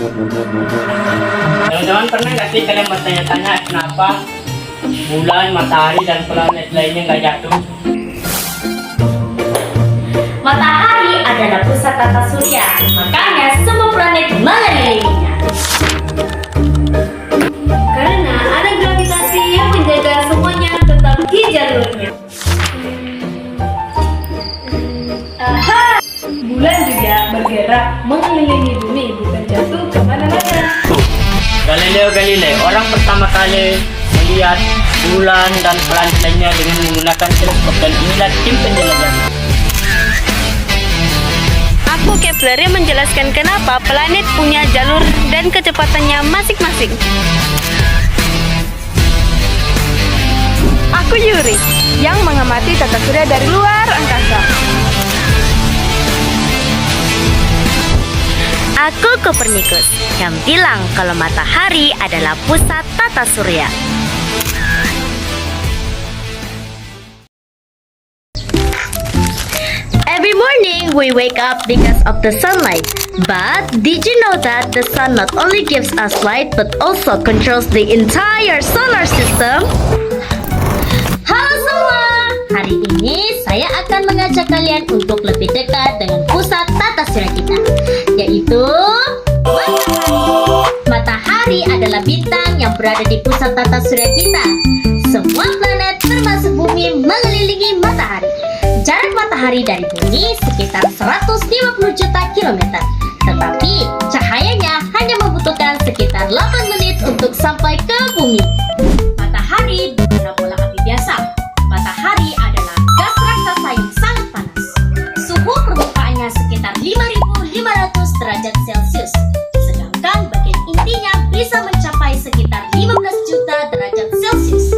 Teman-teman pernah nggak sih kalian bertanya-tanya kenapa bulan, matahari, dan planet lainnya nggak jatuh? Matahari adalah pusat tata surya, makanya semua planet mengelilinginya. Karena ada gravitasi yang menjaga semuanya tetap di jalurnya. Aha! Bulan juga bergerak mengelilingi bumi, bukan jatuh kemana-mana. Galileo Galilei, orang pertama kali melihat bulan dan planet lainnya dengan menggunakan teleskop, dan inilah tim penjelajah. Aku Kepler yang menjelaskan kenapa planet punya jalur dan kecepatannya masing-masing. Aku Yuri yang mengamati tata surya dari luar angkasa. Aku Kopernikus yang bilang kalau matahari adalah pusat tata surya. Every morning we wake up because of the sunlight. But did you know that the sun not only gives us light but also controls the entire solar system? Halo semua, hari ini saya akan mengajak kalian untuk lebih dekat dengan pusat tata surya kita, yaitu matahari. Matahari adalah bintang yang berada di pusat tata surya kita. Semua planet termasuk bumi mengelilingi matahari. Jarak matahari dari bumi sekitar 150 juta kilometer. Tetapi cahayanya hanya membutuhkan sekitar 8 menit untuk sampai ke bumi. Matahari bukanlah bola api biasa. Matahari adalah gas raksasa yang sangat panas. Suhu permukaannya sekitar 5.500 derajat Celcius. Sedangkan bagian intinya bisa mencapai sekitar 15 juta derajat Celcius.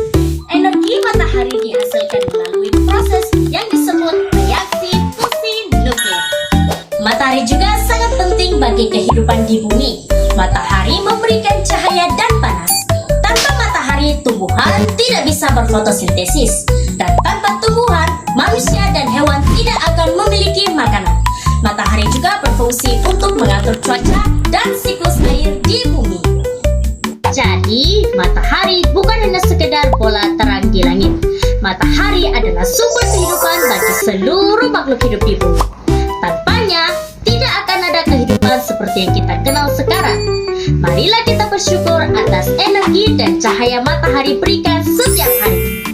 Energi matahari dihasilkan melalui proses yang disebut reaksi fusi nuklir. Matahari juga sangat penting bagi kehidupan di bumi. Matahari memberikan cahaya dan panas. Tanpa matahari, tumbuhan tidak bisa berfotosintesis. Dan tanpa tumbuhan, manusia dan hewan tidak akan memiliki makanan. Matahari juga berfungsi untuk mengatur cuaca dan siklus air di bumi. Jadi, matahari bukan hanya sekedar bola terang di langit. Matahari adalah sumber kehidupan bagi seluruh makhluk hidup di bumi. Tanpanya, tidak akan ada kehidupan seperti yang kita kenal sekarang. Marilah kita bersyukur atas energi dan cahaya matahari berikan setiap hari.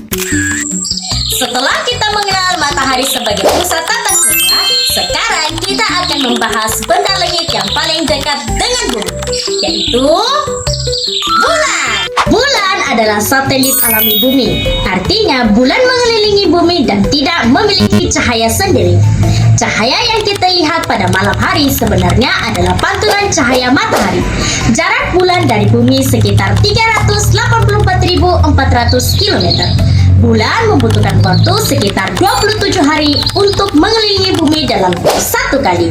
Setelah kita mengenal matahari sebagai pusat tata surya, sekarang kita akan membahas benda langit yang paling dekat dengan bumi, yaitu bulan. Bulan adalah satelit alami bumi. Artinya bulan mengelilingi bumi dan tidak memiliki cahaya sendiri. Cahaya yang kita lihat pada malam hari sebenarnya adalah pantulan cahaya matahari. Jarak bulan dari bumi sekitar 384.400 km. Bulan membutuhkan waktu sekitar 27 hari untuk mengelilingi bumi dalam satu kali.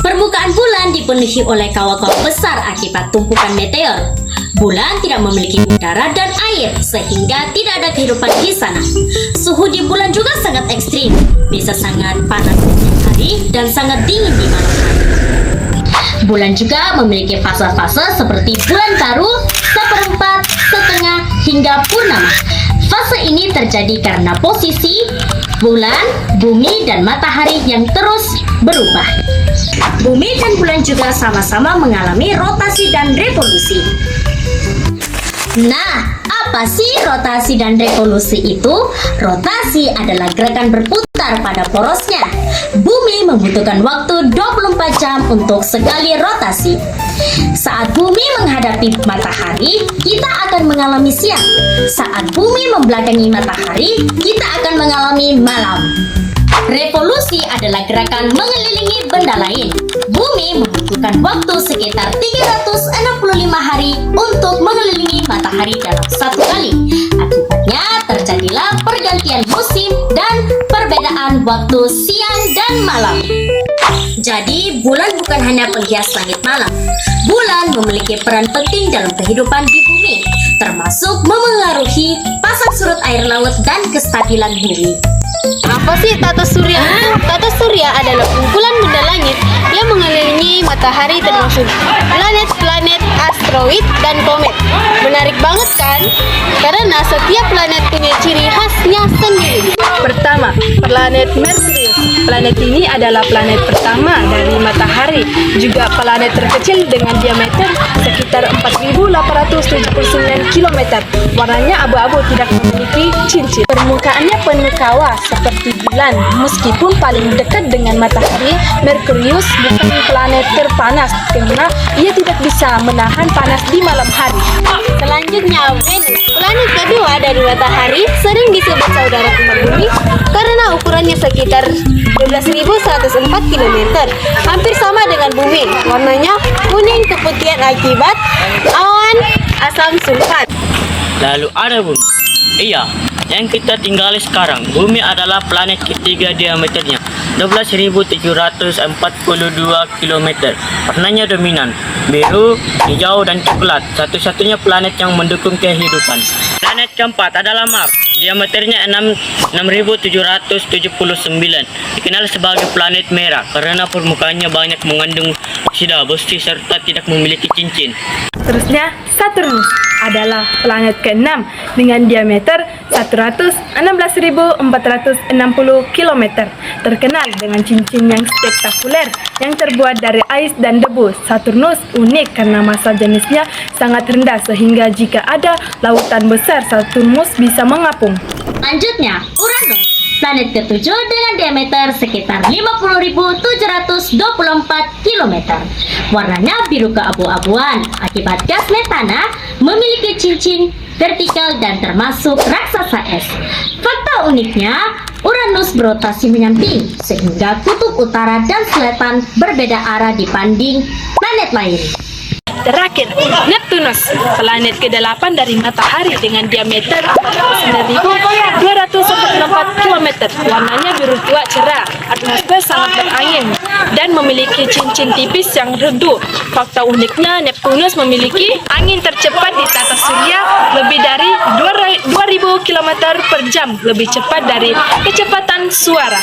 Permukaan bulan dipenuhi oleh kawah-kawah besar akibat tumpukan meteor. Bulan tidak memiliki udara dan air, sehingga tidak ada kehidupan di sana. Suhu di bulan juga sangat ekstrim, bisa sangat panas di siang hari dan sangat dingin di malam hari. Bulan juga memiliki fase-fase seperti bulan baru, seperempat, setengah, hingga purnama. Fase ini terjadi karena posisi bulan, bumi, dan matahari yang terus berubah. Bumi dan bulan juga sama-sama mengalami rotasi dan revolusi. Nah, apa sih rotasi dan revolusi itu? Rotasi adalah gerakan berputar pada porosnya. Bumi membutuhkan waktu 24 jam untuk sekali rotasi. Saat bumi menghadapi matahari, kita akan mengalami siang. Saat bumi membelakangi matahari, kita akan mengalami malam. Revolusi adalah gerakan mengelilingi benda lain. Bumi membutuhkan waktu sekitar 365 hari untuk mengelilingi matahari dalam satu kali. Akibatnya terjadilah pergantian musim dan perbedaan waktu siang dan malam. Jadi, bulan bukan hanya penghias langit malam. Bulan memiliki peran penting dalam kehidupan di bumi, termasuk memengaruhi pasang surut air laut dan kestabilan bumi. Apa sih tata surya? Tata surya adalah kumpulan benda langit yang mengelilingi Bumi, Matahari, termasuk planet-planet, asteroid, dan komet. Menarik banget kan? Karena setiap planet punya ciri khasnya sendiri. Pertama, planet Merkurius. Planet ini adalah planet pertama dari Matahari, juga planet terkecil dengan diameter sekitar 4.879 km. Warnanya abu-abu, tidak memiliki cincin. Permukaannya penuh kawah seperti bulan. Meskipun paling dekat dengan Matahari, Merkurius bukan planet terpanas karena ia tidak bisa menahan panas di malam hari. Selanjutnya, Venus. Planet kedua dari Matahari sering disebut saudara kembar bumi karena ukurannya sekitar 12.104 km. Hampir sama dengan bumi. Warnanya kuning keputihan akibat awan asam sulfat. Lalu ada bumi. Iya, yang kita tinggali sekarang. Bumi adalah planet ketiga diameternya 12.742 km. Warnanya dominan, biru, hijau, dan coklat. Satu-satunya planet yang mendukung kehidupan. Planet keempat adalah Mars. Diameternya 6.779. Dikenal sebagai planet merah karena permukaannya banyak mengandung oksida besi serta tidak memiliki cincin. Terusnya, Saturnus adalah planet ke-6 dengan diameter 116.460 km. Terkenal dengan cincin yang spektakuler yang terbuat dari ais dan debu. Saturnus unik karena massa jenisnya sangat rendah sehingga jika ada lautan besar, Saturnus bisa mengapung. Selanjutnya, Uranus. Planet ke-7 dengan diameter sekitar 50.724 km. Warnanya biru keabu-abuan akibat gas metana, memiliki cincin vertikal dan termasuk raksasa es. Fakta uniknya, Uranus berotasi menyamping sehingga kutub utara dan selatan berbeda arah dibanding planet lain. Terakhir, Neptunus, planet ke-8 dari Matahari dengan diameter 9.244 km. Warnanya biru tua cerah, atmosfer sangat berangin, dan memiliki cincin tipis yang redup. Fakta uniknya, Neptunus memiliki angin tercepat di tata surya lebih dari 2.000 km per jam, lebih cepat dari kecepatan suara.